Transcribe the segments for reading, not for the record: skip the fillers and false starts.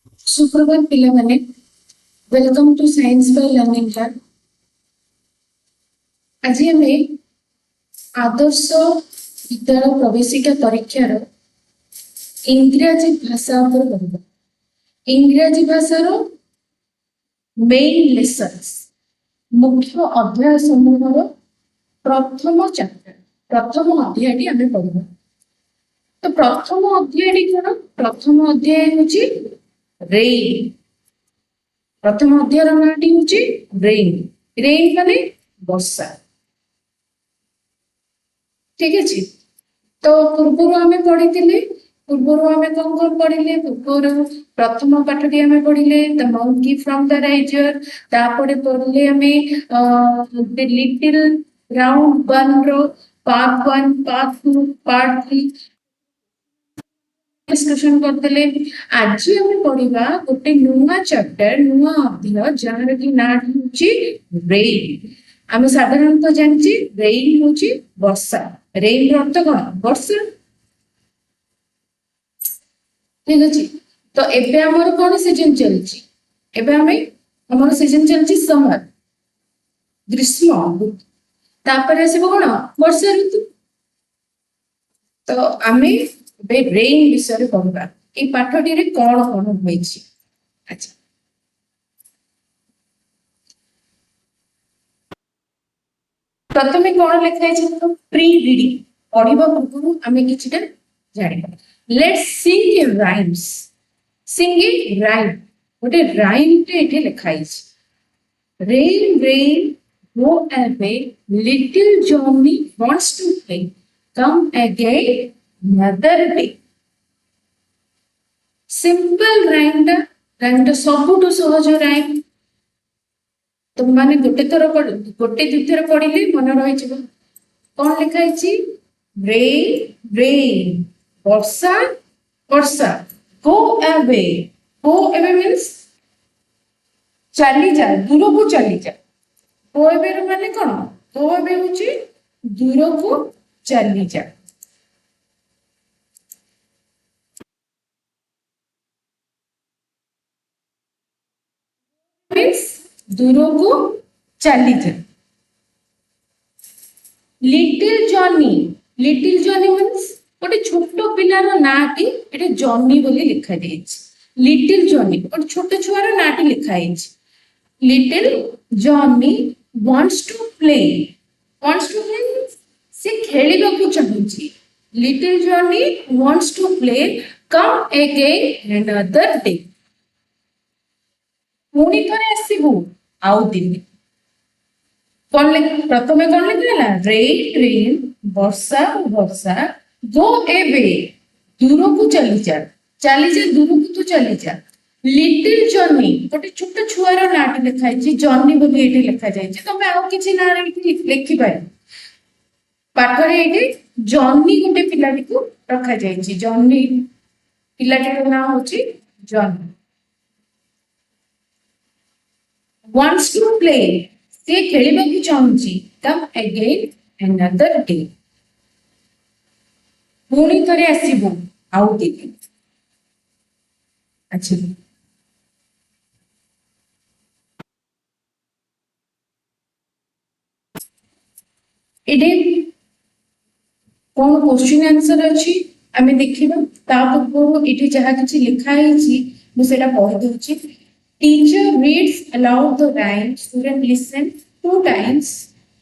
सुप्रभात पिलामाने welcome to science by learning lab. आज आम आदर्श विद्यालय प्रवेशिका परीक्षार इंग्राजी भाषा पर इंग्राजी भाषार मेन लेसन्स मुख्य अध्याय समूह प्रथम चैप्टर प्रथम अध्याय आम पढ़ा। तो प्रथम अध्याय कौन? प्रथम अध्याय हूँ रेन। प्रथम अध्याय नाटी हूँ रेन। रेन माने वर्षा। ठीक है। तो पूर्व आम पढ़ी पूर्व आम कौन पढ़िले? पूर्व प्रथम पाठटी आम पढ़िले द मंकी फ्रॉम द राइजर। तापरे पढ़िले आम द लिटिल राउंड बन रो पार्ट 1 पार्ट 2 पार्ट 3 डिस्कशन करते। आज आम पढ़ा गोटे नुआ चैप्टर नुआ अध्याय जार कि ना रेन। आम साधारणतः जानचे रेन हूँ वर्षा। रेन अर्थ कौन? वर्षा। ठीक अच्छे। तो एबे आमर कौन सीजन चलची? एबे आमर सीजन चलची समर ग्रीष्म। तापर आसीबो कौन? वर्षा ऋतु। तो आमे रेन विषय पढ़ा ये पाठटी कौन कौन हुई। अच्छा प्रथम कौन लिखाई? प्री रिडिंग पढ़ा पूर्व आम कि जान let's sing a rhymes. Sing a rhyme गोटे राइम टे लिखाई rain rain go away little Johnny wants to play come again another day। Simple rhyme सबुठु सहज राइम। तुम माने गोटे दुथर पढ़िले मन रही। कौन लिखाई? रेन रेन वर्षा वर्षा। Go away. Go away means चली जा, दूर को चली जा। गो अवे माने कौन? गो अवे हूँ दूर को चली जा। दूर को चली जा। Little Johnny. Little Johnny means गोटे छोट पिलार नाटी ये जॉनी बोली लिखा जाए। लिटिल जॉनी गोटे छोट छुआर नाटी लिखाई। Little Johnny wants to play। wants to play से खेलिबा को चाहूची। Little Johnny wants to play come again another day। पुणी थरे आसीबू आउ दिन। कौन प्रथम कौन लिखा? रेन रेन वर्षा वर्षा। गो एवे दूर को चली जा। चली जा दूर को तो चली जा। लिटिल जॉनी गोटे छोट छुआर नाटी लिखाई जॉनी बोली ये लिखा जाए। तुम आउ कि ना लिखिपार पाठरे ये जॉनी गोटे पिलाटी को रखा जाए। जॉनी पिलाटी ना हूँ जॉनी। wants to play से खेलिबा को चाहूची come again another day। पुणी थरे आसीबू आउ दिन। अच्छा ये कौन क्वेश्चन आंसर अच्छी आम देखा। ता पूर्व ये जहाँ किसी लिखाई मुझे पढ़ी दूसरी। Teacher reads aloud the rhyme. Student listen 2 times.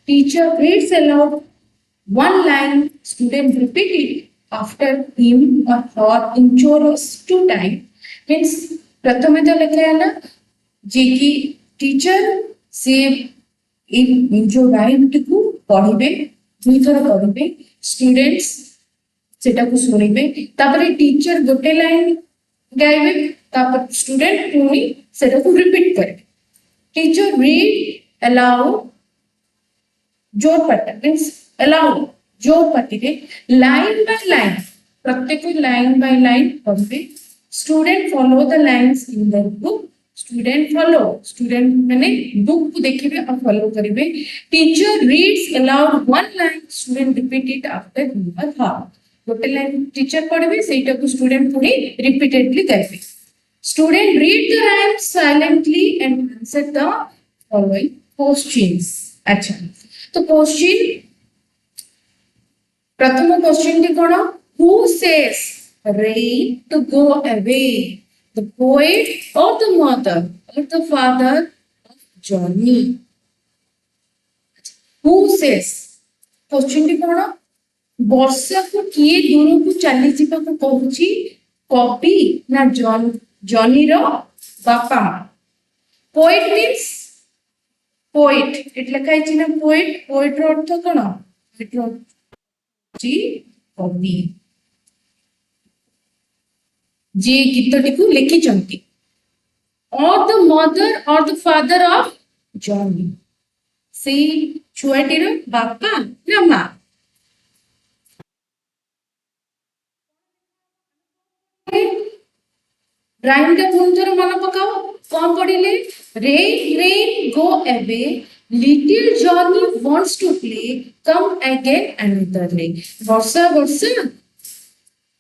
Teacher reads aloud 1 line. Student repeat it after him or her in chorus 2 times. Means प्रथम तो लिखा है ना जे कि टीचर से जो राइम टिकू पढ़िबे 2 थर पढ़िबे। स्टूडेंट्स सेटा को सुनिबे। तापरे टीचर गोटे लाइन गाइबे तापर स्टूडेंट पुणी सेटा को रिपीट करे। टीचर रीड अलाउड जोर पार्ट मीन्स अलाउड जोर पार्टी रे लाइन बाय लाइन प्रत्येक लाइन बाय लाइन पढ़बे। Student follow the lines in the book. Student follow student माने बुक को देखिबे और फॉलो करिवे। Teacher reads allowed 1 line. Student repeat it after him और हर। गोटे लाइन टीचर पढ़बे सेटा को स्टूडेंट पुणी repeatedly गाइबे। Student read the rhyme silently and answer the following questions. अच्छा, तो क्वेश्चन प्रथम क्वेश्चन टी कोन? Who says rain to go away? The poet or the mother or the father of Johnny? Who says? Question टी कोन? वर्षा को किए दूर को चली जीवा को कहूची कॉपी ना जॉनी रो बापा. पोएट मीन्स पोएट એટલે કાઈ છે ને પોએટ પોએટ રો અર્થ કોણ? પોએટ રો જી કવિ જે ગીતટીକୁ ଲେଖିଛନ୍ତି. or the mother or the father of Johnny. ସେ ଛୁଆଟିର ବାପା ନା ମା? राइम का पुन थोड़ा मन पकाओ. कौन पढ़िले? Rain, rain, go away. Little Johnny wants to play. Come again another day. वर्षा वर्षा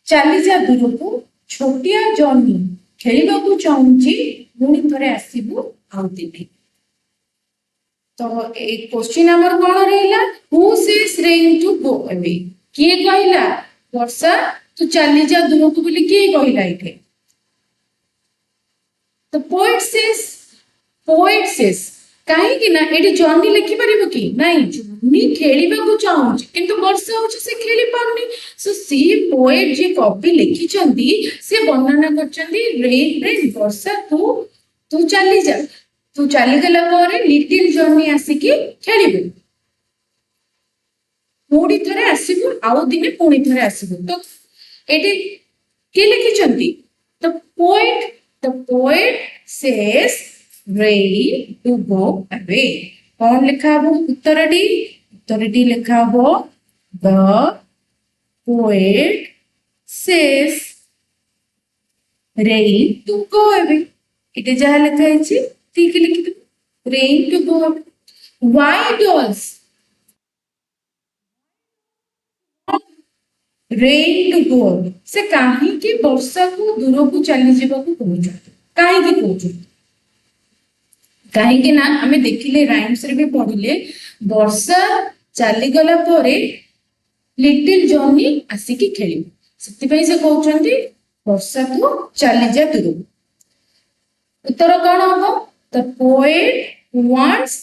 चली जा दूर को. छोटिया जॉनी खेलिबा को चाहूची. पुणी थोड़े आसीबु आउ दिने. तो एक क्वेश्चन हमर कोन रहला? Who says rain to go away? किए कहला वर्षा तू चली जा दूर को बोली किए कहला इथे? The poet says कहीं ना एडी जॉनी लिखि परिबो कि नहीं जॉनी खेलिबा को चाहूची किंतु वर्षा होची से खेली पाउनी. सो सी पोएट जे कॉपी लिखि चंदी से वर्णना करचंदी रेन रेन वर्षा तू चली जा. तू चली गला परे लिटिल जॉनी आसी कि खेलिबो. पुणी थरे आसीबो आउ दिने पुणी थरे आसीबो. तो एडी के लिखि चंदी? The poet says rain to go away. कौन लिखा वो उत्तरटी लिखा वो the poet says rain to go away. इटे जहाँ लिखा है ची ठीक लिखी तो rain to go away. Why dolls? Rain to go से कहीं के वर्षा को दूर को चली जीवा को कहूछ. कहीं के कहूछ कहीं के ना हमें देखिले राइम्स रे भी पढ़िले वर्षा चली गला परे लिटिल जॉनी आसी की खेली. सत्य पई से कहउचंदी वर्षा को चली जा दूर. उत्तर कोन हो? The poet wants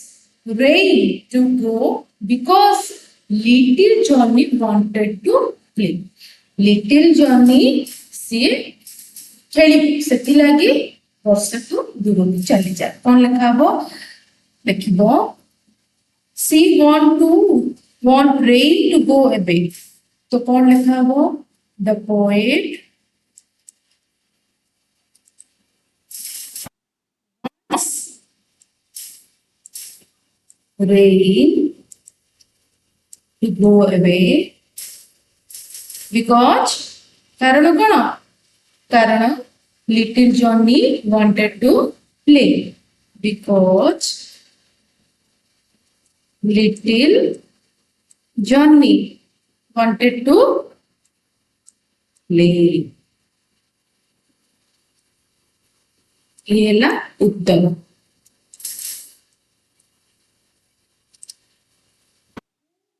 rain to go because little Johnny wanted to play. Little Johnny से खेली सेति लागी वर्षा तो दूर को चली जा. कौन लिखा हो? लिखिबो सी want rain to go away. तो कौन लिखा हो? The poet rain to go away because कारण कौन? कारण little Johnny wanted to play because little Johnny wanted to play. ये ला उत्तर.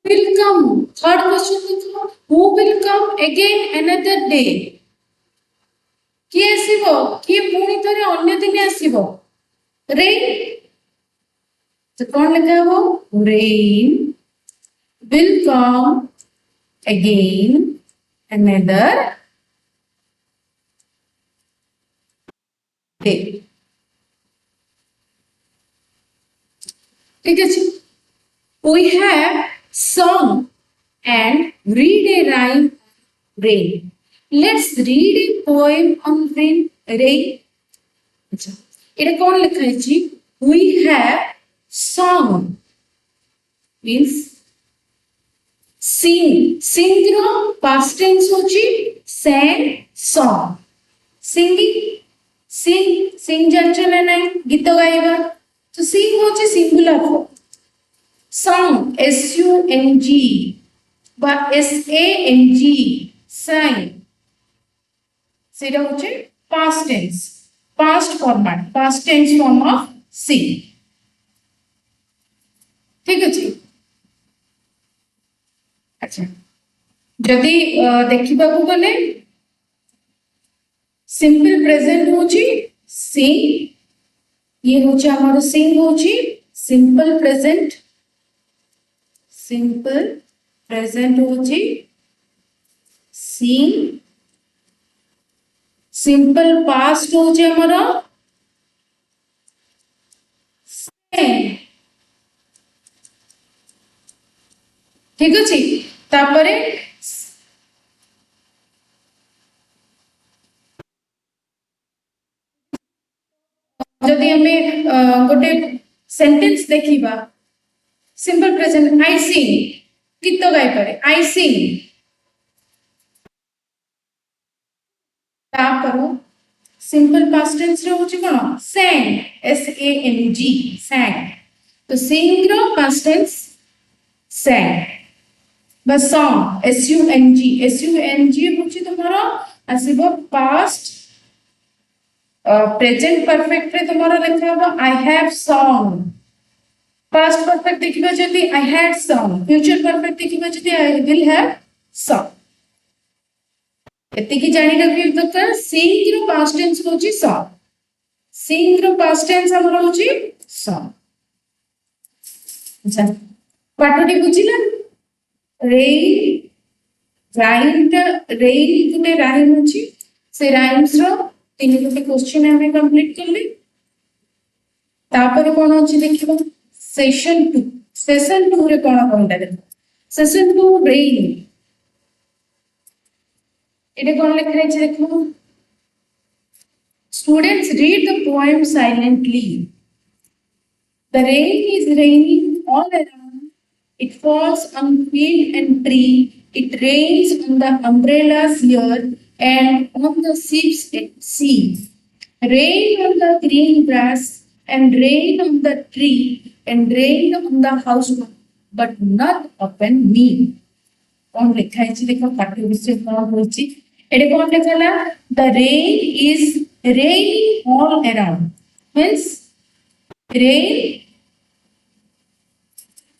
Will come. Third question देखो. Who will come again another day? किए आसीबो? किए पुणी थरे अन्य दिन आसीबो? Rain. तो कौन लिखा है वो? Rain will come again another day. ठीक है जी. We have sung and read a rhyme on rain. Let's read a poem on rain. अच्छा इधर कौन लिखा है जी? We have sung means sing row past tense होची sang song. sing जाचो ना नहीं गीत गाइबा तो sing होची सिंगुलर फॉर्म. song SUNG বা SANG sang সেটা হচ্ছে past tense. Past format past tense form of सी ठीक अच्छे अच्छा जदि देखा गले सिंपल प्रेजेंट होची सिंग ये होची हमारा सिंग होची सिंपल प्रेजेंट होची सिंग सिंपल पास्ट होची हमारा sang ठीक अच्छे तापरे जदि हमें गोटे सेंटेंस देखिबा सिंपल प्रेजेंट आई सिंग गीत गाई पारे आई सिंग तापर सिंपल पास्ट टेंस रे होची कोन sang sang sang तो sing रो पास्ट टेंस sang बा song sung होची तुम्हारा आसीबो पास्ट प्रेजेंट परफेक्ट रे तुम्हारा लिखा होगा I have song past perfect देखिबा जदी I had song future perfect देखिबा जदी आई विल हैव सॉन्ग एते की जानि रखि दरकार सिंग रो पास्ट टेंस होची सॉन्ग सिंग रो पास्ट टेंस हमर होची सॉन्ग अच्छा पाठटी बुझिला रेन रेन गुटे राइम होची से राइम्स रो तीन गोटे क्वेश्चन हमें कंप्लीट कर ले तापर कोन अछि देखिबा सेशन 2 रे कोन कोनटा देखो सेशन 2 रेन एटे कोन लिखा है देखो students read the poem silently the rain is raining all around it falls on field and tree it rains on the umbrellas here and on the ships at sea. Rain on the green grass and rain on the tree and rain on the house, but not upon me. कौन लिखा है देखो पाठ्य विषय कौन होची एडे कौन लिखला the rain is raining all around means rain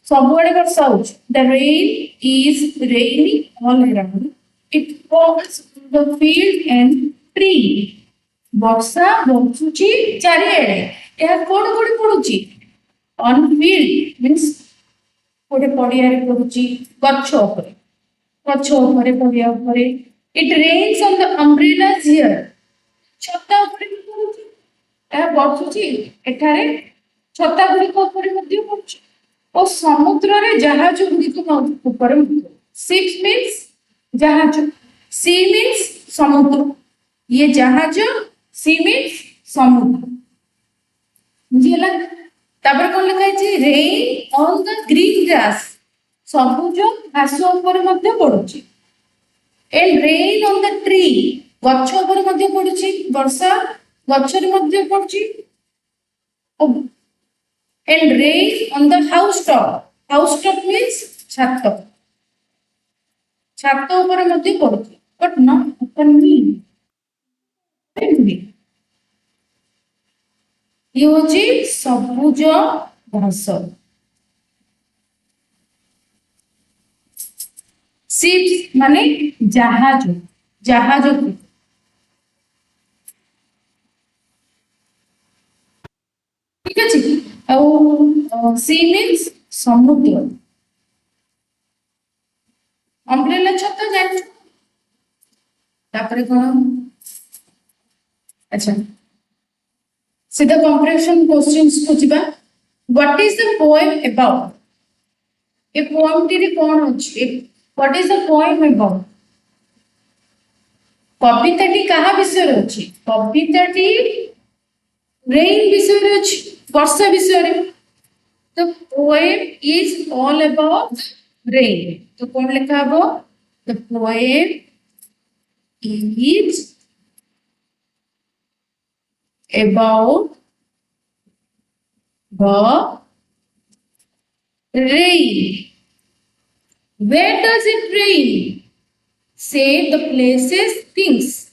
सबुआडे वर्षा होची the rain is raining all around it falls on the field and tree वर्षा वर्षुची चारिएडे या कोड कोड पडुची on field means कोडे पडिया रे पडुची गच्छ ऊपर पडिया ऊपर it rains on the umbrellas here छत्ता ऊपर पडुची या वर्षुची एठारे छत्ता गुडी को ऊपर मध्ये पडुची और समुद्र रे जहाज गुडी को ऊपर शिप्स मींस जहाज सी मीन्स समुद्र ये जहाज सी मीन्स समुद्र बुझिला तापर कोन लिखा है rain on the green grass सबुज घास ऊपर मध्ये पडुची and rain on the tree गच्छ ऊपर मध्ये पडुची वर्षा गच्छ रे मध्ये पडुची and rain on the house top means छात ऊपर मध्ये पडुची but not upon me. ये होची सबुज घास शिप्स माने जहाज ठीक अछि और सी मींस समुद्र अम्ब्रेला छत्ता जानि तापरे कोन अच्छा सीधा कंप्रेशन क्वेश्चंस पूछबा what is the poem about ए पोएम टी कोन अछि what is the poem about कविताटी कहा विषय रे अछि कविताटी रेन विषय रे अछि वर्षा विषय रे तो poem is all about rain तो कोन लिखा हबो the poem is about the rain. Where does it rain? Say the places, things.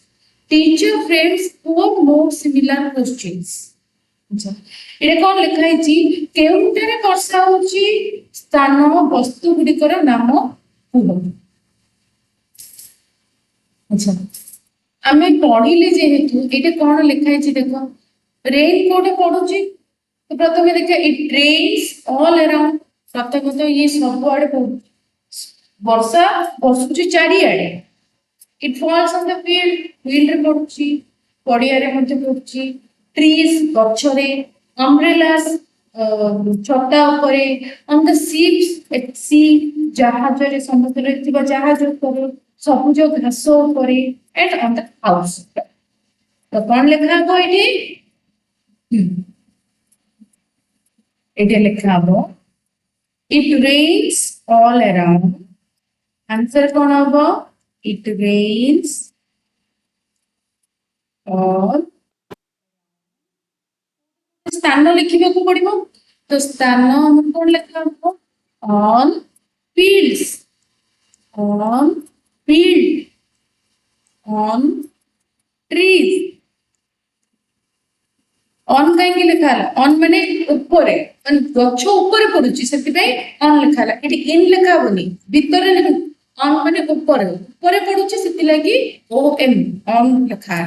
teacher frames 4 more similar questions. अच्छा ଏଟା କଣ ଲେଖା ହେଇଛି କେଉଁଠାରେ ବର୍ଷା ହଉଛି ସ୍ଥାନ ବସ୍ତୁ ଗୁଡ଼ିକର ନାମ କୁହ। अच्छा ଆମେ ପଢିଲେ ଯେହେତୁ ଏଇଟା କଣ ଲେଖା ହେଇଛି ଦେଖ रेन कोटे पड़ुची तो प्रथम देखिए इट रेन्स ऑल अराउंड प्रथम तो ये सब आड़े वर्षा बसुची चारिआडे it falls on the field रे पड़ुची पड़िया रे मध्ये पड़ुची ट्रीज गछरे अम्ब्रेलास छता उपरे ऑन द शिप्स एट सी जहाज रे समुद्र रे थिबा जहाज उपरे सबुज घास उपरे एंड ऑन द हाउस तो कौन लिखा है एठी এটা লেখা হবো it rains all around answer कौन हबो it rains all स्थान लिखिବାକୁ ପଡିବ ତ ସ୍ଥାନ ଆମର କଣ ଲେଖା ହବ on fields on field on trees on कहीं लिखा ऑन माने ऊपर गछ ऊपर पड़ुची से ऑन लिखा ये इन लिखा हबनी भीतर ऑन माने ऊपर ऊपर पड़ुची से लगी ओ एम ऑन लिखा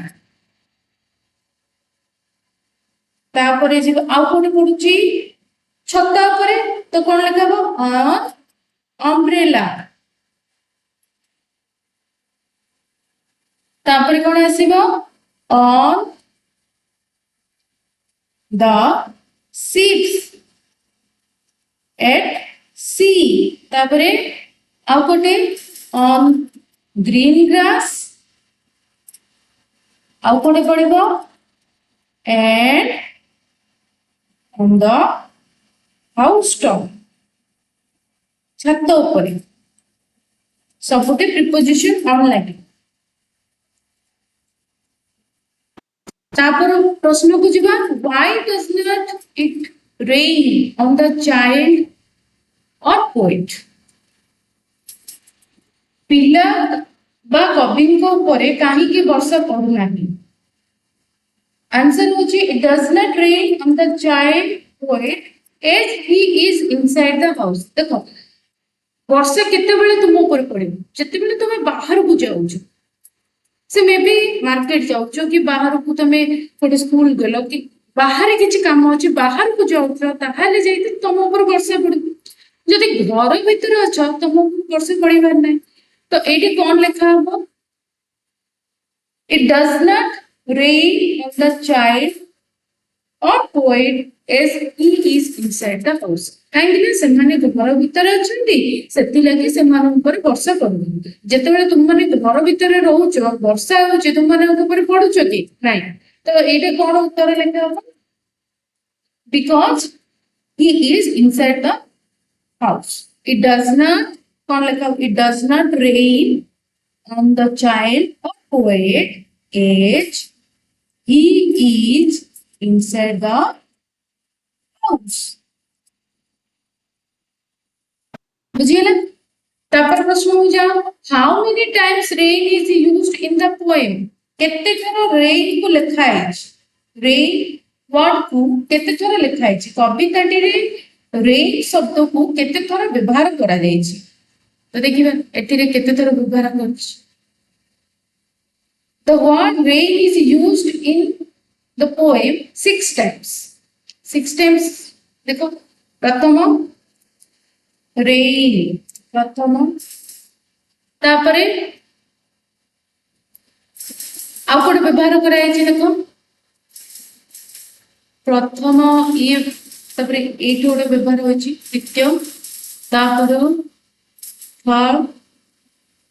तापर जे आउ कोटे पड़ुची छत्ता ऊपर तो कौन लिखा हबो ऑन अम्ब्रेला तापर कौन आसीबो on the ships at sea तापरे आउ कोटे on green grass आउ कोटे पड़िबो and on the house top छत ऊपर सबुटे प्रीपोजिशन ऑन लागे तापर प्रश्न को जीवा why does not it rain on the child or poet पिला बा कवि को ऊपर काहे के वर्षा पड़ु नाही आंसर होची it does not rain on the child poet as he is inside the house देखो वर्षा केते बेले तुम ऊपर पड़िबो जते बेले तुम बाहर को जाउछ से मे बी मार्केट जाउछो कि बाहर को तमे कोटे स्कूल गेलो कि बाहर किछि काम अछि बाहर को जाउछो ताहाले जाइते तुम ऊपर वर्षा पड़ु जदि घर भीतर अछ तुम ऊपर वर्षा पड़िबार नै तो एटी कोन लिखा हबो it does not rain on the child or poet as he is inside the house काहेकि से माने घर भीतर अछंती सेति लागि से मान ऊपर वर्षा पड़ु जते बेले तुम माने घर भीतर रहउछो वर्षा होउछ तुम माने ऊपर पड़ुछो कि नै तो एटा कोन उत्तर लेखा हो because he is inside the house it does not कोन लेखा it does not rain on the child or poet as he is inside the house बुझियला तापर प्रश्न हो जाओ how many times rain is used in the poem केते थर rain को लिखा है रेन वर्ड को केते थर लिखा है कविताटी रे रेन शब्द को केते थर व्यवहार करा जाय छी तो देखिबा एटी रे केते थर व्यवहार करछ the word rain is used in the poem 6 times 6 times देखो प्रथम रेन प्रथम तापरे आ कोड व्यवहार कराय छी देखो प्रथम ये तापरे एठी ओडे व्यवहार होय छी द्वितीय तापर थर्ड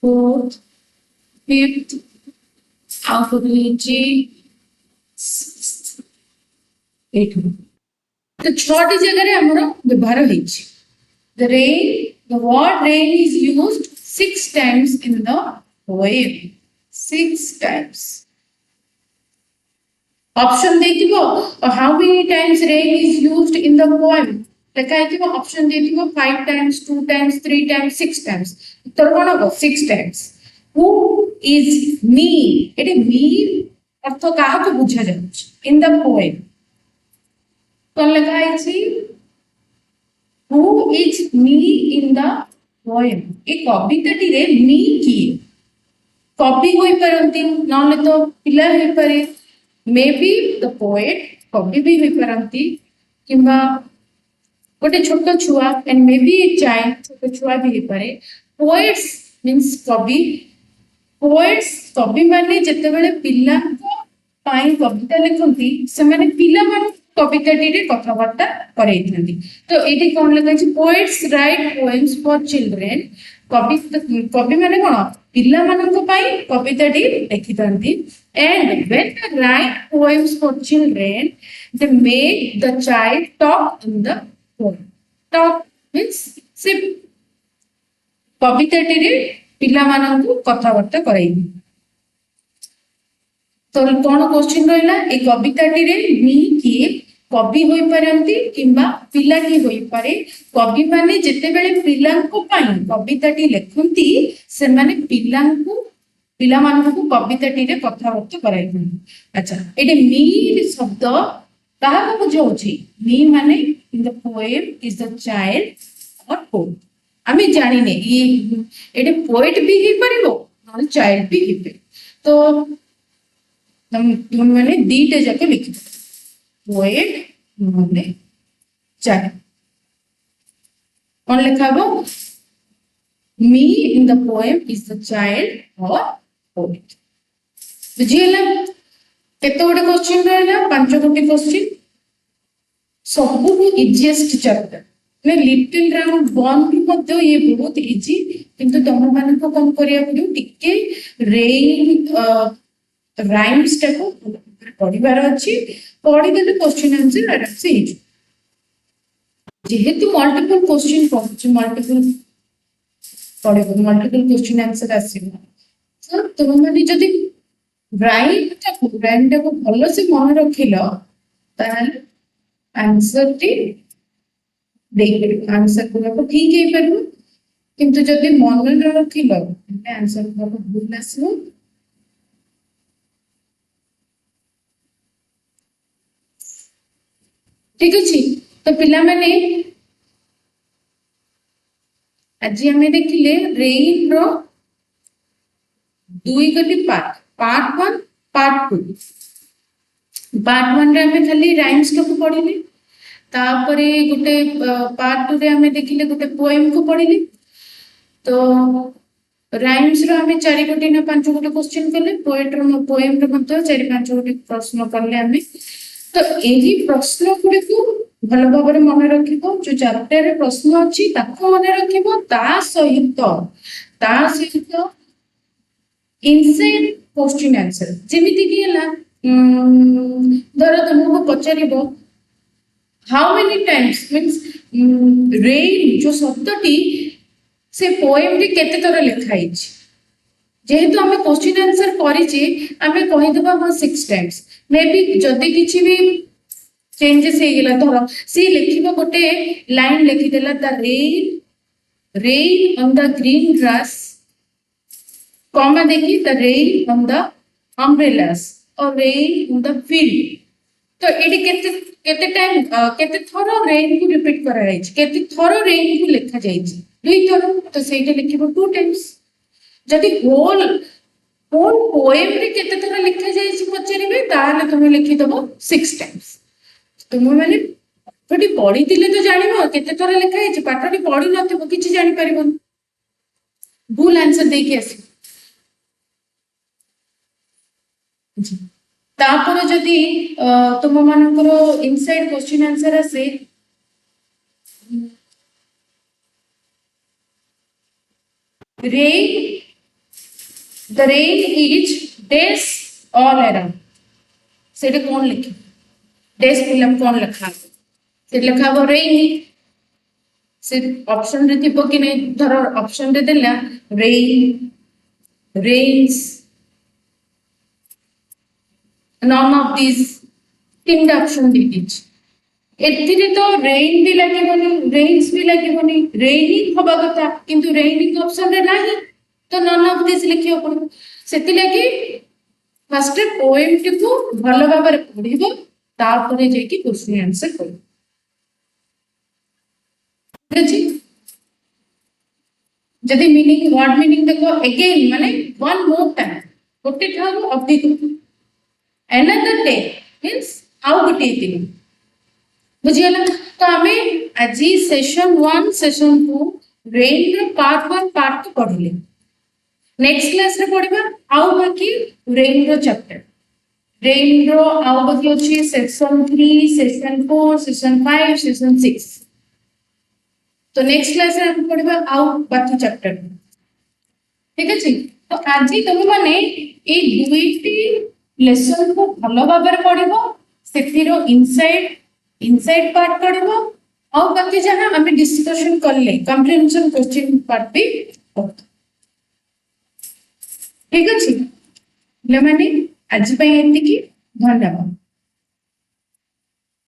फोर्थ फिफ्थ आ कोड होय छी तो छोटी जगह रे हमरो व्यवहार होई छी the word rain is used 6 times in the poem 6 times option देखिबो how many times rain is used in the poem लेखा है option देखिबो 5 times 2 times 3 times 6 times उत्तर कोन हो 6 times हु इज मी एटे मी अर्थ काहाको बुझा जाउछ इन द पोएम कोन लिखा है who is me in the poem ए कविताटी रे मी किए कवि होई परंती नले तो पिला होई पारे मे बी द पोएट कवि भी होई परंती किंबा गोटे छोट छुआ and may be a child छोट छुआ भी होई पारे पोएट्स मींस पोएट्स कवि माने जेते बेले पिला को पाई कविता लिखंती से माने पिला माने कविताटी रे कथावार्ता करई थंती तो एटी कोन लिखा छै poets write poems for children कवि माने कोन पिला मानक पाई कविताटी लिखि थंती and when they write poems for children they make the child talk in the poem talk means से कविताटी रे पिला मानक कथावार्ता करई तो कौन क्वेश्चन रहा ए कविताटी रे मी किए कवि होई परंती किंबा पिला की होई पारे कवि माने जेते बेले पिला को पाई कविताटी लिखंती से माने पिला मानकु कविताटी रे कथावार्ता कराई अच्छा एटे मी शब्द काहा को बुझाउछि मी माने इन the poem is the child और पोएट आमे जानि ने ये एटे पोएट भी ही परिबो और चाइल्ड भी ही पे तो हम मैंने दीटे जाके लिखी पोएट माने चाइल्ड कौन लिखा वो me in the poem is the child और पोएट बुझिएला केते गोटे क्वेश्चन रहला पांच गोटे क्वेश्चन सबु इजीएस्ट चैप्टर ने लिटिल राउंड वन भी मध्य ये बहुत इजी किंतु तुम माने को कम करिया पड़ो टिके रेन राइम्स टाको पढ़िबार अछि पढ़ी देले क्वेश्चन आंसर आराम से ही जेहेतु मल्टीपल क्वेश्चन पहुंच मल्टीपल क्वेश्चन आंसर आसीबो तो तुम माने जदी राइम टाको भलो से मन रखिलो ताल आंसर टी देख आंसर को ठीक है परबो किंतु जदी मन न रखिलो आंसर को भूल आसीबो ठीक अच्छे तो पिला माने आज आम देखिले रेन रो दुई गली part one part two part one रे आम खाली राइम्स को पढ़िले तापरे गोटे पार्ट टू रे आम देखिले गोटे पोएम को पढ़िले तो राइम्स रो आम चारि गोटे ना पांच गोटे क्वेश्चन कले पोएट रो पोएम रो मतलब चारि पांच गोटे प्रश्न कले आम तो यही प्रश्न गुड़ी को भल भाव मन रखिब जो चैप्टर रे प्रश्न अच्छी ताको मन रखिब ता सहित इनसाइड क्वेश्चन आंसर जेमिति कि हला धर तुमको पचारिबो how many times means rain जो शब्दटी से पोएम रे केते तरह लिखा हिच जेहेतु आम क्वेश्चन आंसर करिचे आमे कहि देबा 6 टाइम्स मे बी जदि किछि भी चेंजेस हे गेला धर सी लिखिबो गोटे लाइन लिखि देला the rain on the green grass comma देखि the rain on the umbrellas और रेन ऑन द फील्ड तो एडी केते टाइम केते थरो रेन को रिपीट करा जाय छै केते थरो रेन को लिखा जाय छै दुई थरो तो सेटा लिखिबो 2 टाइम्स जदि होल पोएम रे केते थरा लिखा जाय छै पचरिबे ताले तुम लिखि दबो 6 टाइम्स तुम माने पढ़ी पढ़ी दिले तो जानिबो केते थरा लिखा जाय छै पाठटी पढ़ी नथिबो किछि जानि परिबो भूल आंसर दे के आसी तापर जदि तुम मानकर इनसाइड क्वेश्चन आंसर आसे rain the rain is days all around सेटे कौन लिखे डेज फिल्म कौन लिखा से लिखा हो रेनी से ऑप्शन रे थिबो कि नहीं धर ऑप्शन रे देला rain rains none of this तीन ऑप्शन दी दिछ एथिरे तो रेन भी लागिबोनी रेन्स भी लागिबोनी रेनिंग होबा कथा किंतु रेनिंग ऑप्शन रे नाही तो नन ऑफ दिस लिखियो पड़ो सेति लागि फर्स्ट पोएम टी को भलो भाबरे पढिबो तापरे जे कि क्वेश्चन आंसर करो ठीक अछि जदि मीनिंग वर्ड मीनिंग देखो अगेन माने वन मोर टाइम गोटे ठारो अधिक another day means आउ गोटे दिन बुझियला तो हमें आज सेशन 1 सेशन 2 रेन रो पार्ट 1 पार्ट 2 पढिले नेक्स्ट क्लास रे पढिबा आउ बाकी रेन रो चैप्टर रेन रो आउ बाकी अछि सेक्शन 3 सेशन 4 सेशन 5 सेशन 6 तो नेक्स्ट क्लास रे हम पढिबा आउ बाकी चैप्टर ठीक अछि तो आज तुम माने ए दुईटी लेसन को भलो भाबरे पढिबो सेथिरो इनसाइड पार्ट पढिबो और बाकी जहां हमें डिस्कशन करले कंप्रिहेंशन क्वेश्चन पार्ट भी ठीक अछि ले माने आज पय एति की धन्यवाद।